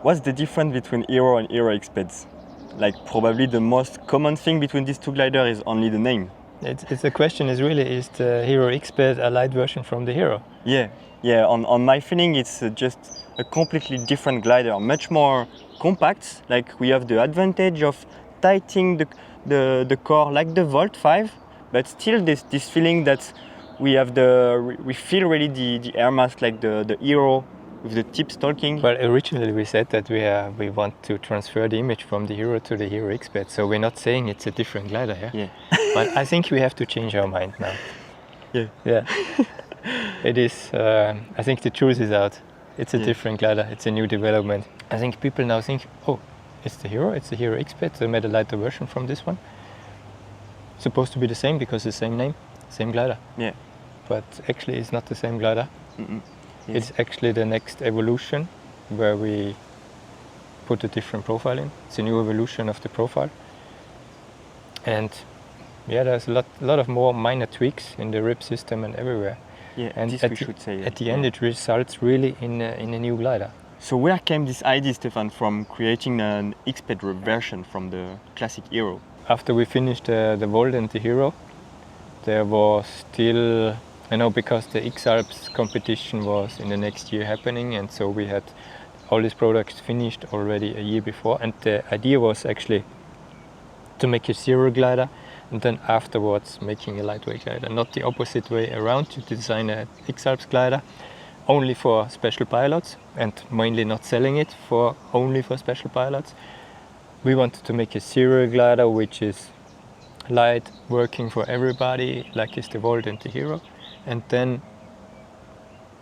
What's the difference between Hero and Hero XPed? Like probably the most common thing between these two gliders is only the name. It's the question is really, is the Hero XPed a light version from the Hero? Yeah. On my feeling, it's just a completely different glider, much more compact. Like we have the advantage of tightening the core like the Volt 5, but still this feeling that we feel really the air mass like the Hero with the tips talking. Well, originally we said that we want to transfer the image from the Hero to the Hero XPed, so we're not saying it's a different glider, yeah? But I think we have to change our mind now. Yeah. It is, I think the truth is out. It's a different glider, it's a new development. I think people now think, oh, it's the Hero XPed, they made a lighter version from this one. Supposed to be the same because the same name, same glider. Yeah. But actually it's not the same glider. Yes. It's actually the next evolution where we put a different profile in. It's a new evolution of the profile. And yeah, there's a lot of more minor tweaks in the rib system and everywhere. Yeah, and this we should say. At the end it results really in a new glider. So where came this idea, Stephan, from creating an XPed version from the classic Hero? After we finished the Volt and the Hero, there was still, because the X-Alps competition was in the next year happening, and so we had all these products finished already a year before, and the idea was actually to make a zero glider and then afterwards making a lightweight glider, not the opposite way around, to design a X-Alps glider only for special pilots and mainly not selling it only for special pilots. We wanted to make a zero glider which is light, working for everybody, like is the Volt and the Hero, and then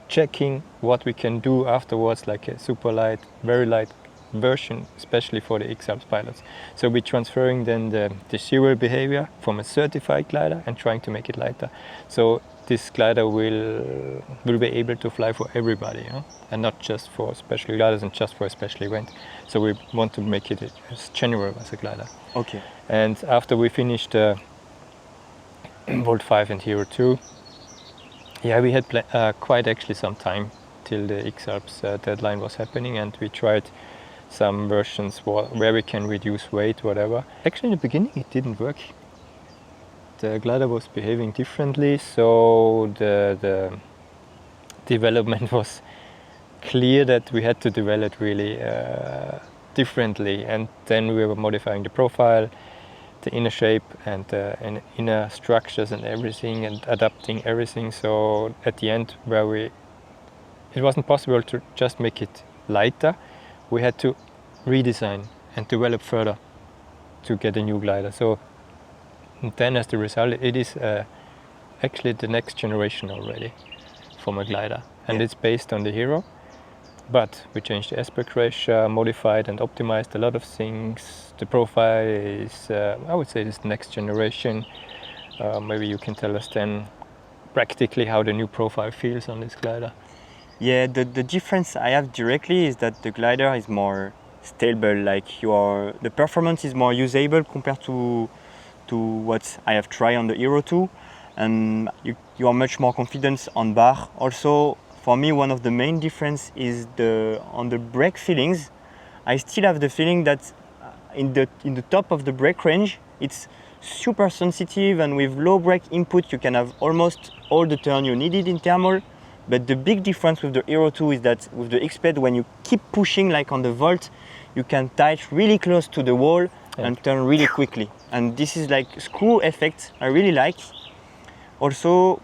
checking what we can do afterwards, like a super light, very light version, especially for the X-Alps pilots. So we're transferring then the zero behavior from a certified glider and trying to make it lighter. So this glider will be able to fly for everybody, and not just for special gliders and just for a special event. So we want to make it as general as a glider. Okay. And after we finished Volt 5 and Hero 2, we had quite actually some time till the X-Alps deadline was happening, and we tried some versions where we can reduce weight, whatever. Actually, in the beginning, it didn't work. The glider was behaving differently, so the development was clear that we had to develop really differently, and then we were modifying the profile, the inner shape and inner structures and everything, and adapting everything. So at the end, it wasn't possible to just make it lighter. We had to redesign and develop further to get a new glider. So then as the result, it is actually the next generation already from a glider, and it's based on the Hero. But we changed the aspect ratio, modified and optimized a lot of things. The profile is, I would say, this next generation. Maybe you can tell us then practically how the new profile feels on this glider. Yeah, the difference I have directly is that the glider is more stable. Like the performance is more usable compared to what I have tried on the Hero 2, and you are much more confident on bar. Also, for me, one of the main difference is on the brake feelings. I still have the feeling that in the top of the brake range, it's super sensitive, and with low brake input, you can have almost all the turn you needed in thermal. But the big difference with the Hero 2 is that with the XPed, when you keep pushing like on the Volt, you can tight really close to the wall and turn really quickly. And this is like screw effect I really like. Also,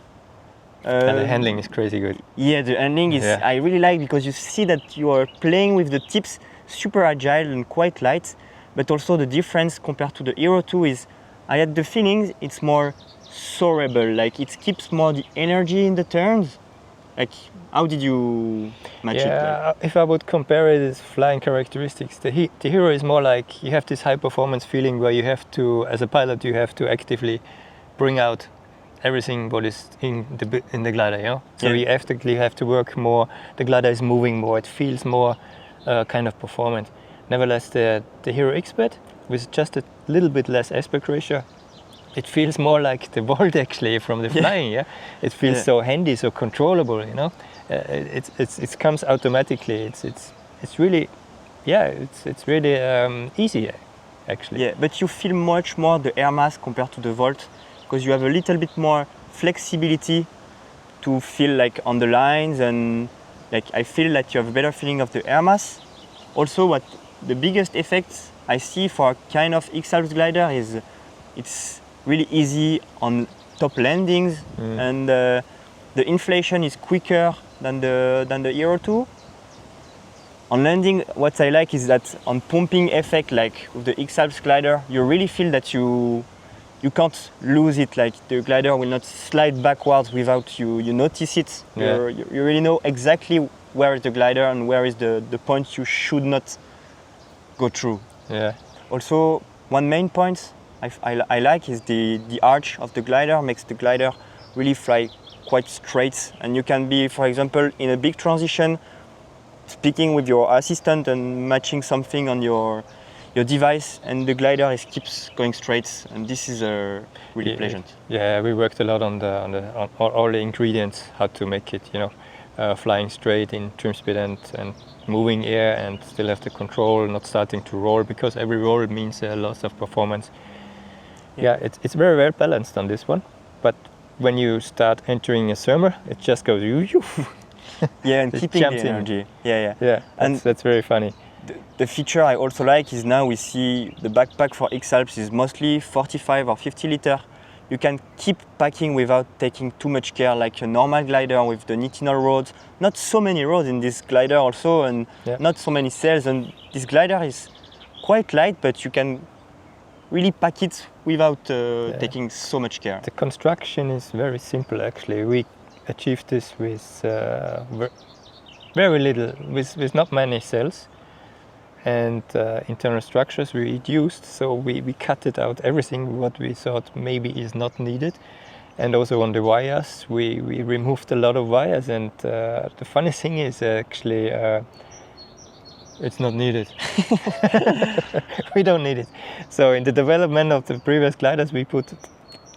and the handling is crazy good. Yeah, the handling is I really like, because you see that you are playing with the tips, super agile and quite light. But also the difference compared to the Hero 2 is I had the feeling it's more soarable, like it keeps more the energy in the turns. Like, how did you match it? Like? If I would compare it as flying characteristics, the Hero is more like you have this high performance feeling where you have to, as a pilot, you have to actively bring out everything what is in the glider, So you actively have to work more. The glider is moving more. It feels more kind of performant. Nevertheless, the Hero XPed with just a little bit less aspect ratio, it feels more like the Volt actually from the flying. It feels so handy, so controllable. It comes automatically. It's really it's really easy actually. Yeah, but you feel much more the air mass compared to the Volt because you have a little bit more flexibility to feel like on the lines, and like I feel that you have a better feeling of the air mass. Also, what the biggest effects I see for a kind of X-Alps glider is it's really easy on top landings, and the inflation is quicker than the Hero 2. On landing, what I like is that on pumping effect, like with the X-Alps glider, you really feel that you can't lose it. Like the glider will not slide backwards without you notice it. Yeah. You really know exactly where is the glider and where is the point you should not go through. Yeah. Also, one main point I like is the arch of the glider makes the glider really fly quite straight, and you can be, for example, in a big transition, speaking with your assistant and matching something on your device, and the glider keeps going straight, and this is really pleasant. Yeah, we worked a lot on all the ingredients, how to make it, flying straight in trim speed and moving air, and still have the control, not starting to roll, because every roll means a loss of performance. Yeah, it's very well balanced on this one, but when you start entering a summer, it just goes you. Yeah, and keeping the energy. Yeah, and that's very funny. The feature I also like is now we see the backpack for X-Alps is mostly 45 or 50 liter. You can keep packing without taking too much care, like a normal glider with the nitinol rods. Not so many rods in this glider also, and not so many cells. And this glider is quite light, but you can really pack it without taking so much care. The construction is very simple actually. We achieved this with very little, with not many cells, and internal structures we reduced, so we cut it out everything what we thought maybe is not needed. And also on the wires, we removed a lot of wires, and the funny thing is actually it's not needed. We don't need it. So in the development of the previous gliders, we put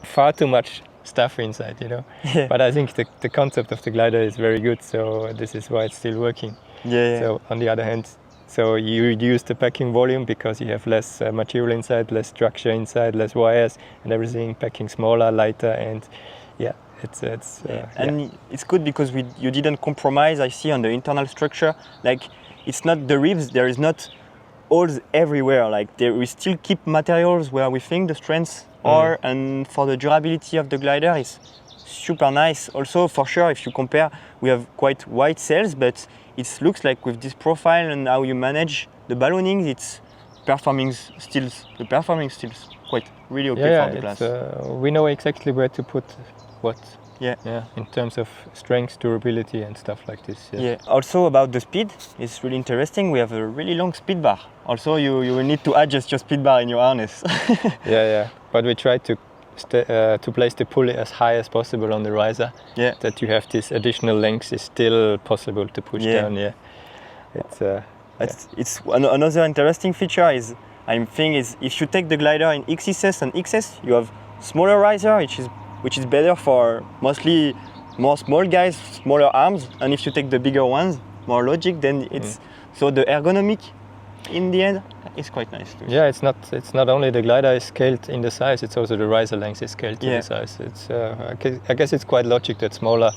far too much stuff inside, Yeah. But I think the concept of the glider is very good, so this is why it's still working. Yeah. So on the other hand, so you reduce the packing volume because you have less material inside, less structure inside, less wires and everything, packing smaller, lighter, and it's good because you didn't compromise, I see, on the internal structure. Like, it's not the ribs, there is not holes everywhere. Like, we still keep materials where we think the strengths are, and for the durability of the glider, it's super nice. Also, for sure, if you compare, we have quite wide sails, but it looks like with this profile and how you manage the ballooning, the performing still quite really okay for the class. We know exactly where to put what. Yeah. In terms of strength, durability, and stuff like this. Yeah. Also about the speed, it's really interesting. We have a really long speed bar. Also, you will need to adjust your speed bar in your harness. Yeah. But we try to place the pulley as high as possible on the riser. Yeah. That you have this additional length is still possible to push down. Yeah. It's another interesting feature is if you take the glider in XSS and XS, you have smaller riser, which is better for mostly more small guys, smaller arms, and if you take the bigger ones, more logic, then so the ergonomic in the end is quite nice too. Yeah, it's not only the glider is scaled in the size, it's also the riser length is scaled in the size. It's I guess it's quite logic that smaller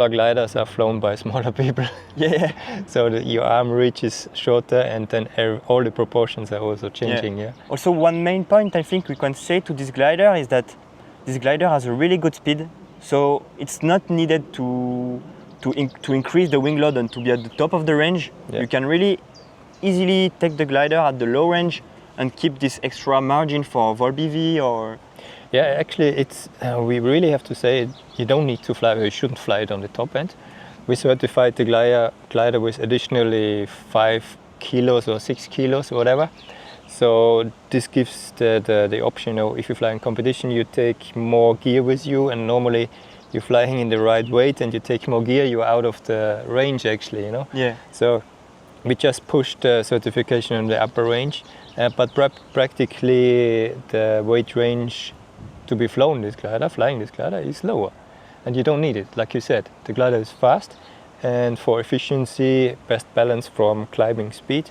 gliders are flown by smaller people. Yeah. So your arm reach is shorter, and then all the proportions are also changing. Yeah. Also, one main point I think we can say to this glider is that this glider has a really good speed, so it's not needed to increase the wing load and to be at the top of the range. You can really easily take the glider at the low range and keep this extra margin for VolBV or... Yeah, actually, it's we really have to say you don't need to fly, you shouldn't fly it on the top end. We certified the glider with additionally 5 kilos or 6 kilos, whatever. So this gives the option, if you fly in competition, you take more gear with you, and normally you're flying in the right weight and you take more gear, you're out of the range actually, Yeah. So we just pushed the certification on the upper range, but practically the weight range to be flying this glider is lower, and you don't need it. Like you said, the glider is fast, and for efficiency, best balance from climbing speed,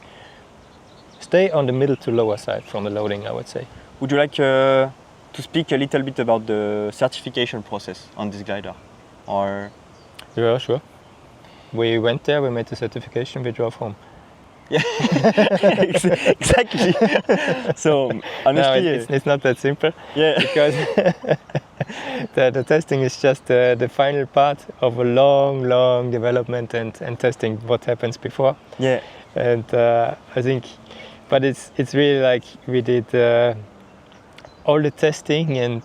stay on the middle to lower side from the loading, I would say. Would you like to speak a little bit about the certification process on this glider? Or Yeah, sure. We went there, we made the certification, we drove home. yeah, exactly. So honestly, No, it's not that simple. yeah, Because the testing is just the final part of a long development and testing what happens before. yeah, And I think, but it's really like we did all the testing and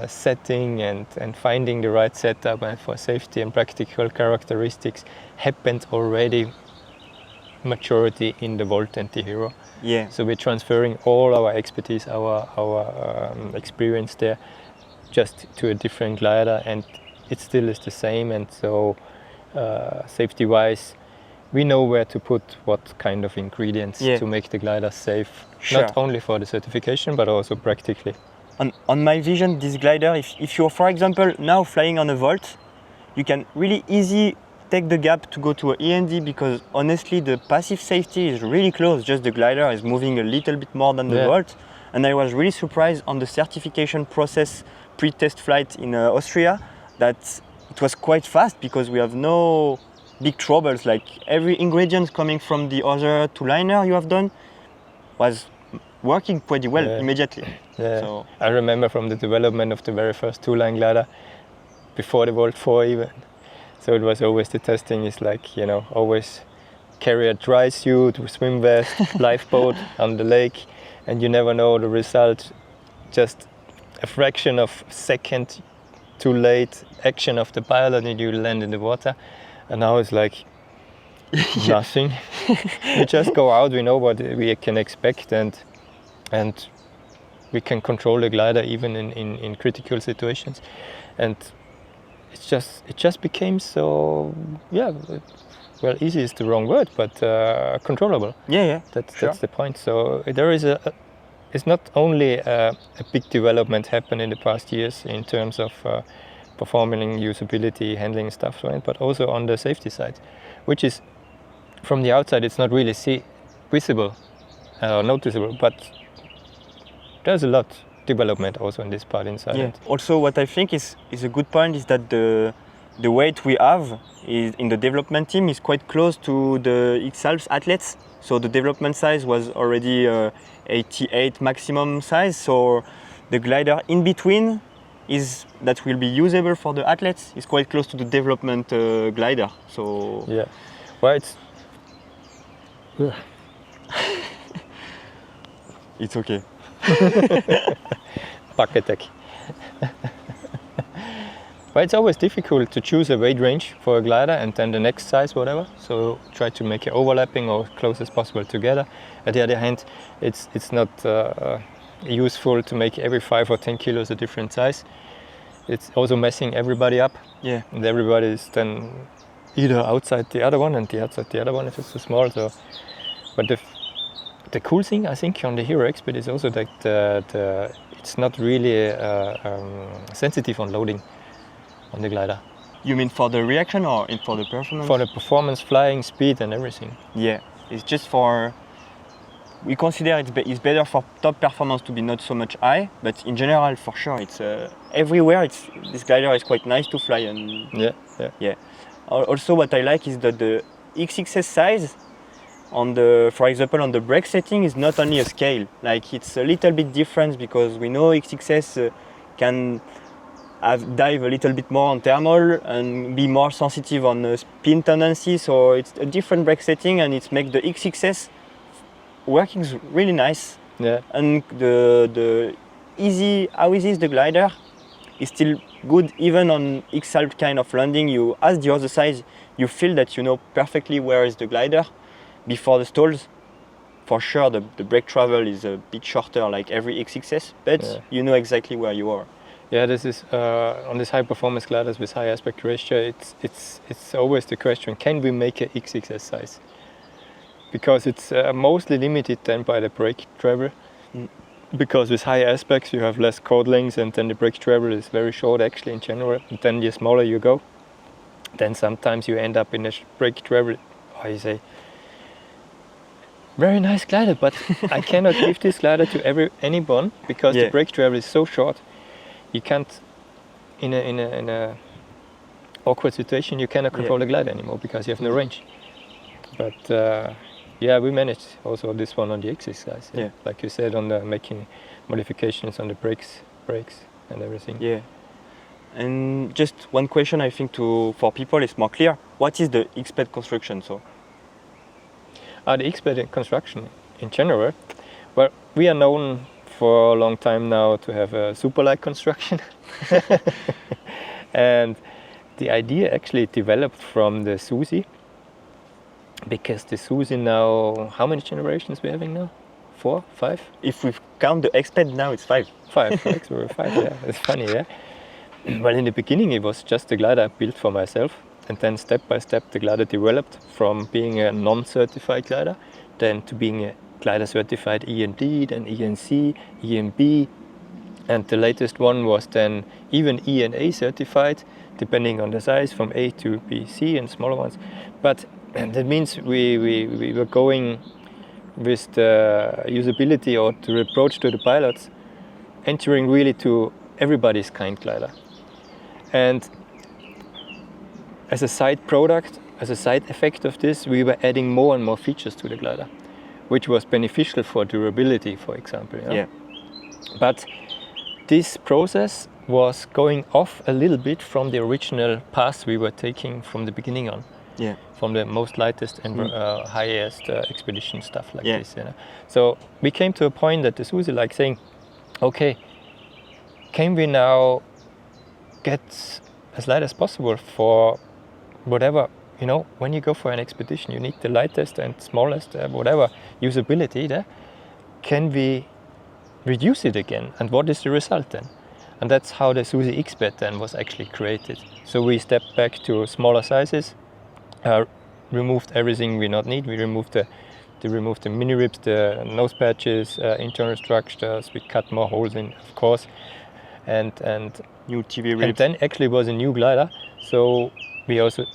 setting and finding the right setup and for safety and practical characteristics happened already majority in the Volt and the Hero. yeah. So we're transferring all our expertise, our experience there, just to a different glider, and it still is the same. And so, safety-wise, we know where to put what kind of ingredients Yeah. to make the glider safe, Sure. not only for the certification but also practically. On my vision, this glider, if you're, for example, now flying on a Volt, you can really easy take the gap to go to a END, because honestly, the passive safety is really close. Just the glider is moving a little bit more than the Yeah. Volt. And I was really surprised on the certification process pre-test flight in Austria that it was quite fast, because we have no big troubles. Like every ingredient coming from the other two liner you have done was working pretty well Yeah. immediately. Yeah. So I remember from the development of the very first two-line glider, before the Volt 4 even. So it was always the testing is like, always carry a dry suit, swim vest, lifeboat on the lake, and you never know the result. Just a fraction of a second too late action of the pilot and you land in the water. And now it's like nothing. We just go out, we know what we can expect, and we can control the glider even in critical situations. And it just became so, well, easy is the wrong word, but controllable. yeah, That's the point. So there is it's not only a big development happened in the past years in terms of performing, usability, handling stuff, right? But also on the safety side, which is from the outside, it's not really visible or noticeable, but there's a lot development also in this part inside. Yeah. Also, what I think is a good point is that the weight we have is in the development team is quite close to the X-Alps athletes. So the development size was already 88 maximum size. So the glider in between that will be usable for the athletes is quite close to the development glider. So yeah, well, it's it's okay. Back attack. But it's always difficult to choose a weight range for a glider and then the next size, whatever. So try to make it overlapping or close as possible together. At the other hand, it's not useful to make every 5 or 10 kilos a different size. It's also messing everybody up. Yeah. And everybody is then either outside the other one and the outside the other one if it's too small. So, but the cool thing I think on the Hero XPed is also that it's not really sensitive on loading on the glider. You mean for the reaction or for the performance? For the performance, flying, speed and everything. Yeah, it's just we consider it's better for top performance to be not so much high, but in general, for sure, it's everywhere. This glider is quite nice to fly, and yeah. Also, what I like is that the XXS size for example, on the brake setting is not only a scale. Like it's a little bit different because we know XXS can dive a little bit more on thermal and be more sensitive on spin tendency. So it's a different brake setting, and it makes the XXS working really nice. Yeah. And how easy is the glider is still good even on X-Alp kind of landing. You, as the other side, you feel that you know perfectly where is the glider before the stalls. For sure, the brake travel is a bit shorter, like every XXS, but you know exactly where you are. Yeah, this is on these high performance gliders with high aspect ratio. It's always the question: can we make a XXS size? Because it's mostly limited then by the brake travel. Because with high aspects you have less chord lengths, and then the brake travel is very short actually in general. And then the smaller you go, then sometimes you end up in a brake travel, how you say, very nice glider, but I cannot give this glider to anyone because Yeah. the brake travel is so short. You can't, in a awkward situation, you cannot control the glider anymore because you have no range. But yeah, we managed also this one on the exercise. Yeah. Like you said, on the making modifications on the brakes and everything. Yeah. And just one question, I think, for people is more clear. What is the XPed construction? So, The XPed construction in general, well, we are known for a long time now to have a super light construction. And the idea actually developed from the Suzy, because the Suzy now, how many generations we're having now? 4, 5? if we count the XPed now, it's 5. 5, right? So we're 5, yeah. It's funny, yeah. Well, in the beginning it was just a glider I built for myself, and then step by step the glider developed from being a non-certified glider, then to being a glider certified END, then ENC, ENB, and the latest one was then even ENA certified, depending on the size, from A to B, C, and smaller ones. But that means we were going with the usability or the approach to the pilots, entering really to everybody's kind glider. And as a side product, as a side effect of this, we were adding more and more features to the glider, which was beneficial for durability, for example. You know? Yeah. But this process was going off a little bit from the original path we were taking from the beginning on. Yeah. From the most lightest and highest expedition stuff like Yeah. this. You know? So we came to a point that the Suzy like saying, okay, can we now get as light as possible for whatever, you know, when you go for an expedition, you need the lightest and smallest, whatever, usability there. Can we reduce it again? And what is the result then? And that's how the Suzy XPed then was actually created. So we stepped back to smaller sizes, removed everything we not need. We removed the mini ribs, the nose patches, internal structures. We cut more holes in, of course, and New TV ribs. and then actually was a new glider. So we also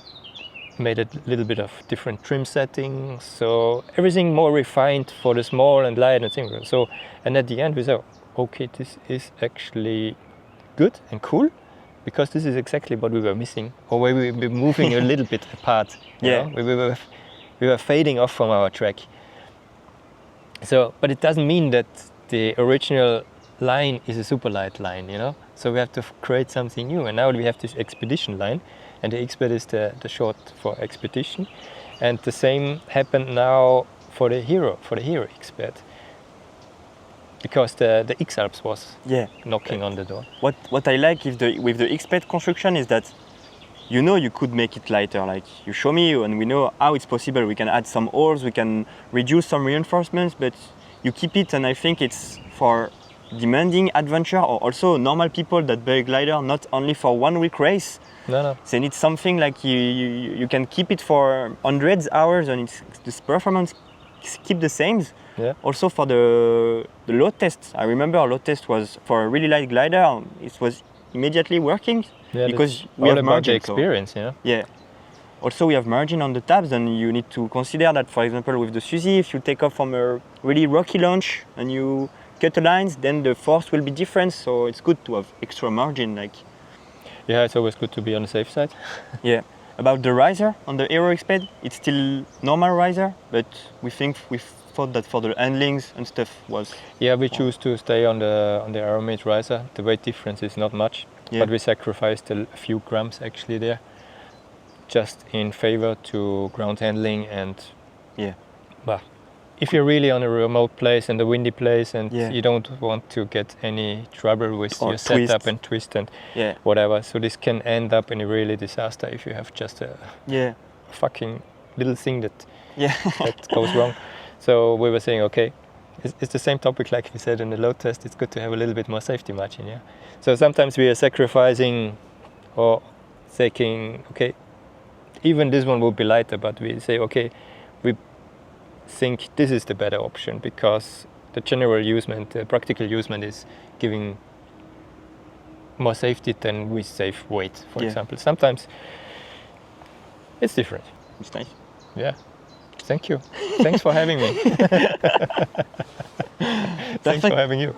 made a little bit of different trim settings. So everything more refined for the small and light and things. So, and at the end we said, okay, this is actually good and cool, because this is exactly what we were missing, or where we were moving a little bit apart. You Yeah. know? We were fading off from our track. So, but it doesn't mean that the original line is a super light line, you know. So we have to create something new, and now we have this expedition line, and the XPed is the short for expedition, and the same happened now for the Hero XPed, because the X-Alps was knocking on the door. What I like with the XPed construction is that, you know, you could make it lighter. Like you show me, and we know how it's possible. We can add some holes, we can reduce some reinforcements, but you keep it. And I think it's for demanding adventure, or also normal people that buy a glider not only for 1 week race. No. They need something like you can keep it for hundreds hours, and this performance keep the same. Yeah. Also for the load test, I remember load test was for a really light glider. It was immediately working because we have margin. The experience, you know. Yeah. Also, we have margin on the tabs, and you need to consider that, for example, with the Suzy, if you take off from a really rocky launch and you cut the lines, then the force will be different. So it's good to have extra margin. Like, yeah, it's always good to be on the safe side. yeah. About the riser on the Hero XPed, it's still normal riser, but we thought that for the handlings and stuff was. Yeah, we choose to stay on the aeromate riser. The weight difference is not much, but we sacrificed a few grams actually there, just in favor to ground handling and. Yeah. Well, if you're really on a remote place and a windy place, and you don't want to get any trouble with your setup and twist and whatever, so this can end up in a really disaster if you have just a fucking little thing that goes wrong. So we were saying, okay, it's the same topic like we said in the load test. It's good to have a little bit more safety margin. Yeah. So sometimes we are sacrificing or thinking, okay, even this one will be lighter, but we say, okay, we think this is the better option because the general usement, the practical usement is giving more safety than we save weight, for example. Sometimes it's different. It's nice. Yeah. Thank you. Thanks for having me. Thanks for having you.